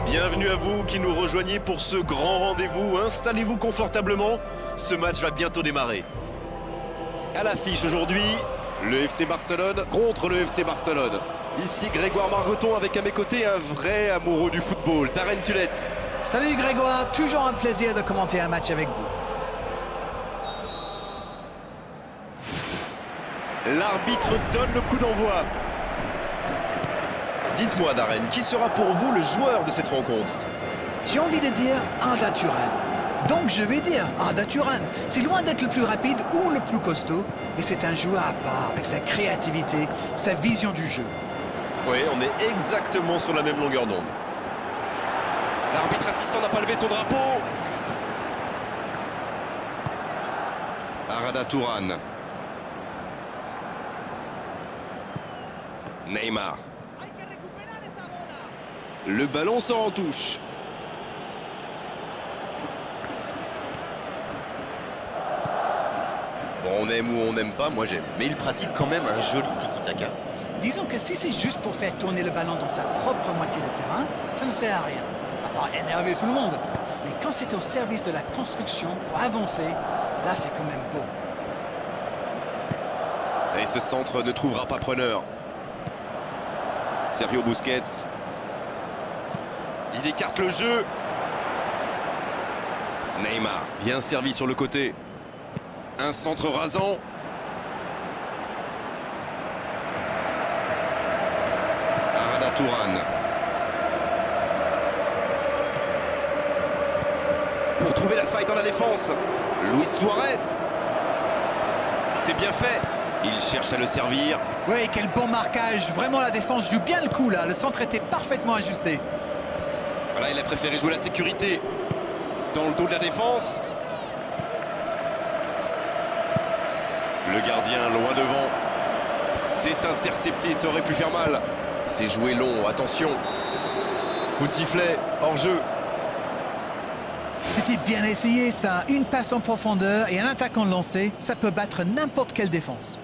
Bienvenue à vous qui nous rejoignez pour ce grand rendez-vous. Installez-vous confortablement, ce match va bientôt démarrer. À l'affiche aujourd'hui, le FC Barcelone contre le FC Barcelone. Ici Grégoire Margoton avec à mes côtés un vrai amoureux du football, Darren Tulette. Salut Grégoire, toujours un plaisir de commenter un match avec vous. L'arbitre donne le coup d'envoi. Dites-moi Darren, qui sera pour vous le joueur de cette rencontre? J'ai envie de dire Arda Turan. Donc je vais dire Arda Turan. C'est loin d'être le plus rapide ou le plus costaud, mais c'est un joueur à part avec sa créativité, sa vision du jeu. Oui, on est exactement sur la même longueur d'onde. L'arbitre assistant n'a pas levé son drapeau. Arda Turan. Neymar. Le ballon sort en touche. Bon, on aime ou on n'aime pas, moi j'aime. Mais il pratique quand même un joli tiki-taka. Disons que si c'est juste pour faire tourner le ballon dans sa propre moitié de terrain, ça ne sert à rien, à part énerver tout le monde. Mais quand c'est au service de la construction pour avancer, là c'est quand même beau. Et ce centre ne trouvera pas preneur. Sergio Busquets. Il écarte le jeu. Neymar, bien servi sur le côté. Un centre rasant. Arda Turan. Pour trouver la faille dans la défense. Luis Suarez. C'est bien fait. Il cherche à le servir. Oui, quel bon marquage. Vraiment, la défense joue bien le coup là. Le centre était parfaitement ajusté. Voilà, il a préféré jouer la sécurité dans le dos de la défense. Le gardien loin devant. C'est intercepté, ça aurait pu faire mal. C'est joué long, attention. Coup de sifflet, hors jeu. C'était bien essayé ça. Une passe en profondeur et un attaquant lancé, ça peut battre n'importe quelle défense.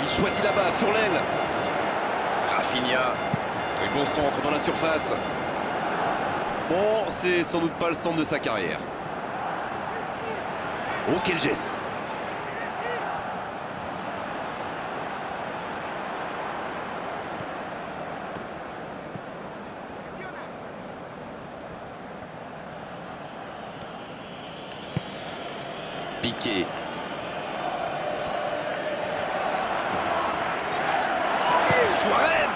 Il choisit là-bas, sur l'aile. Rafinha. Un bon centre dans la surface. Bon, c'est sans doute pas le centre de sa carrière. Oh, quel geste! Piqué. Suarez.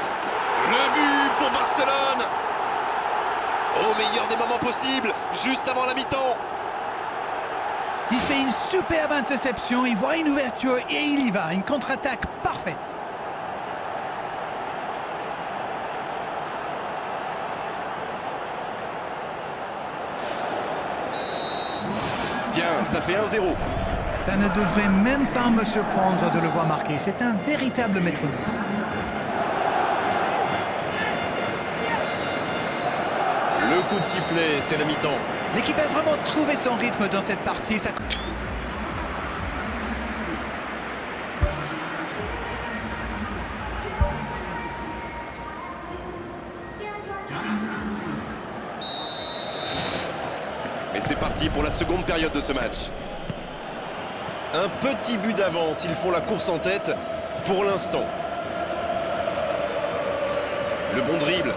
Le but pour Barcelone. Au meilleur des moments possibles, juste avant la mi-temps. Il fait une superbe interception, il voit une ouverture et il y va. Une contre-attaque parfaite. Bien, ça fait 1-0. Ça ne devrait même pas me surprendre de le voir marquer. C'est un véritable métronome. Le coup de sifflet, c'est la mi-temps. L'équipe a vraiment trouvé son rythme dans cette partie. Ça... Et c'est parti pour la seconde période de ce match. Un petit but d'avance, ils font la course en tête pour l'instant. Le bon dribble.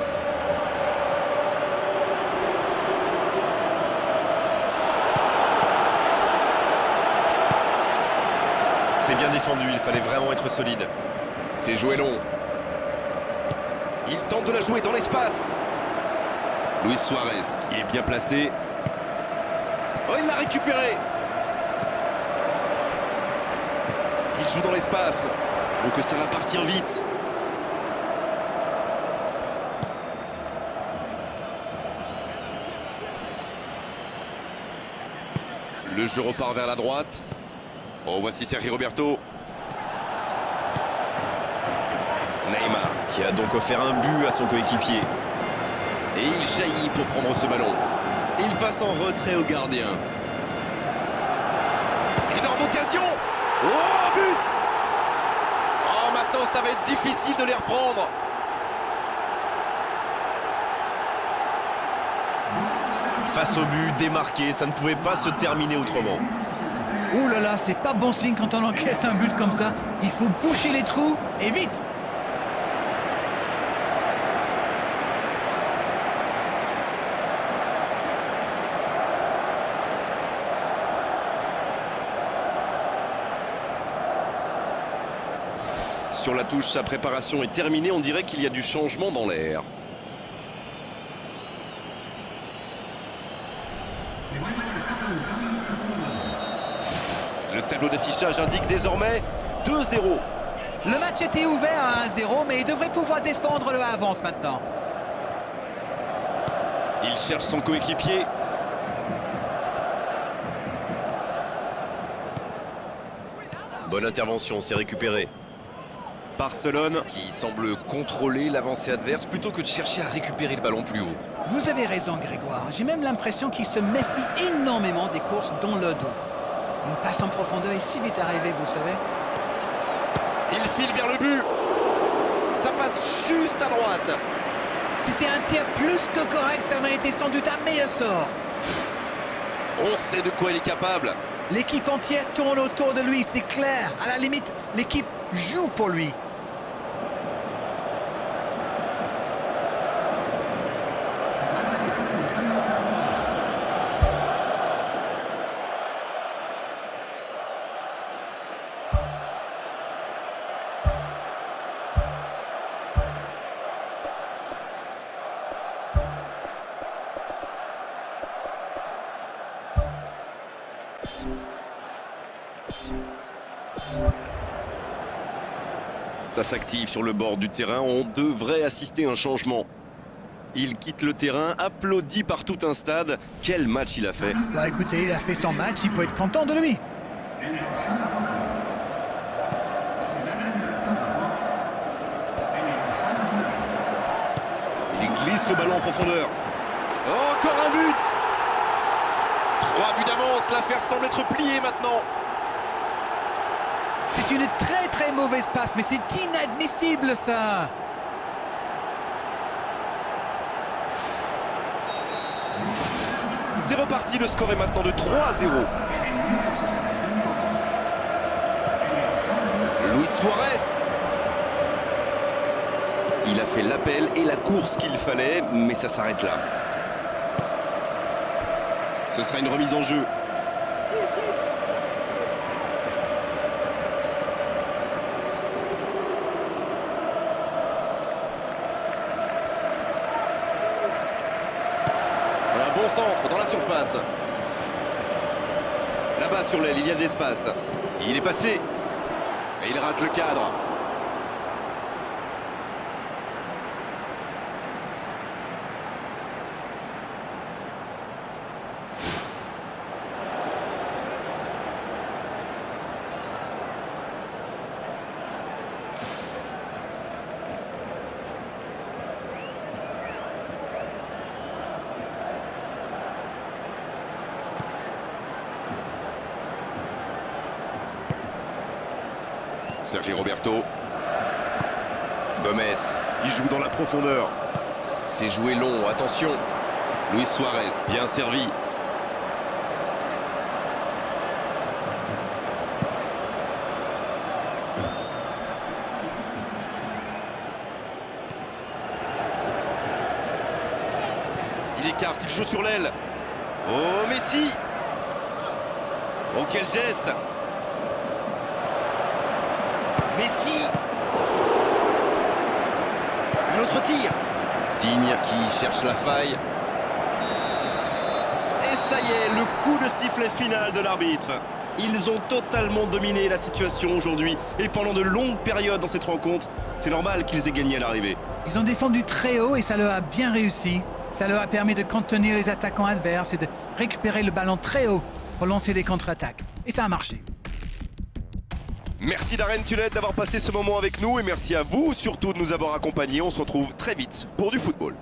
C'est bien défendu, il fallait vraiment être solide. C'est joué long. Il tente de la jouer dans l'espace. Luis Suarez, qui est bien placé. Oh, il l'a récupéré. Il joue dans l'espace. Donc ça va partir vite. Le jeu repart vers la droite. Oh, voici Sergio Roberto. Neymar, qui a donc offert un but à son coéquipier. Et il jaillit pour prendre ce ballon. Il passe en retrait au gardien. Énorme occasion. Oh, but. Oh, maintenant ça va être difficile de les reprendre. Face au but, démarqué, ça ne pouvait pas se terminer autrement. Ouh là là, c'est pas bon signe quand on encaisse un but comme ça. Il faut boucher les trous et vite. Sur la touche, sa préparation est terminée. On dirait qu'il y a du changement dans l'air. Le tableau d'affichage indique désormais 2-0. Le match était ouvert à 1-0, mais il devrait pouvoir défendre le avance maintenant. Il cherche son coéquipier. Bonne intervention, c'est récupéré. Barcelone qui semble contrôler l'avancée adverse plutôt que de chercher à récupérer le ballon plus haut. Vous avez raison, Grégoire. J'ai même l'impression qu'il se méfie énormément des courses dans le dos. Une passe en profondeur est si vite arrivée, vous le savez. Il file vers le but. Ça passe juste à droite. C'était un tir plus que correct, ça méritait sans doute un meilleur sort. On sait de quoi il est capable. L'équipe entière tourne autour de lui, c'est clair. À la limite, l'équipe joue pour lui. Ça s'active sur le bord du terrain. On devrait assister à un changement. Il quitte le terrain, applaudi par tout un stade. Quel match il a fait. Bah écoutez, il a fait son match, il peut être content de lui. Il glisse le ballon en profondeur. Oh, encore un but. 3 buts d'avance, l'affaire semble être pliée maintenant. C'est une très très mauvaise passe, mais c'est inadmissible ça. C'est reparti, le score est maintenant de 3-0. Luis Suarez. Il a fait l'appel et la course qu'il fallait, mais ça s'arrête là. Ce sera une remise en jeu. Bon centre dans la surface. Là-bas sur l'aile, il y a de l'espace. Il est passé. Et il rate le cadre. Sergi Roberto. Gomez, il joue dans la profondeur. C'est joué long, attention. Luis Suarez, bien servi. Il écarte, il joue sur l'aile. Oh, Messi! Oh, quel geste! Messi! Un autre tir. Digne qui cherche la faille. Et ça y est, le coup de sifflet final de l'arbitre. Ils ont totalement dominé la situation aujourd'hui. Et pendant de longues périodes dans cette rencontre, c'est normal qu'ils aient gagné à l'arrivée. Ils ont défendu très haut et ça leur a bien réussi. Ça leur a permis de contenir les attaquants adverses et de récupérer le ballon très haut pour lancer des contre-attaques. Et ça a marché. Merci Darren Tulette d'avoir passé ce moment avec nous et merci à vous surtout de nous avoir accompagnés. On se retrouve très vite pour du football.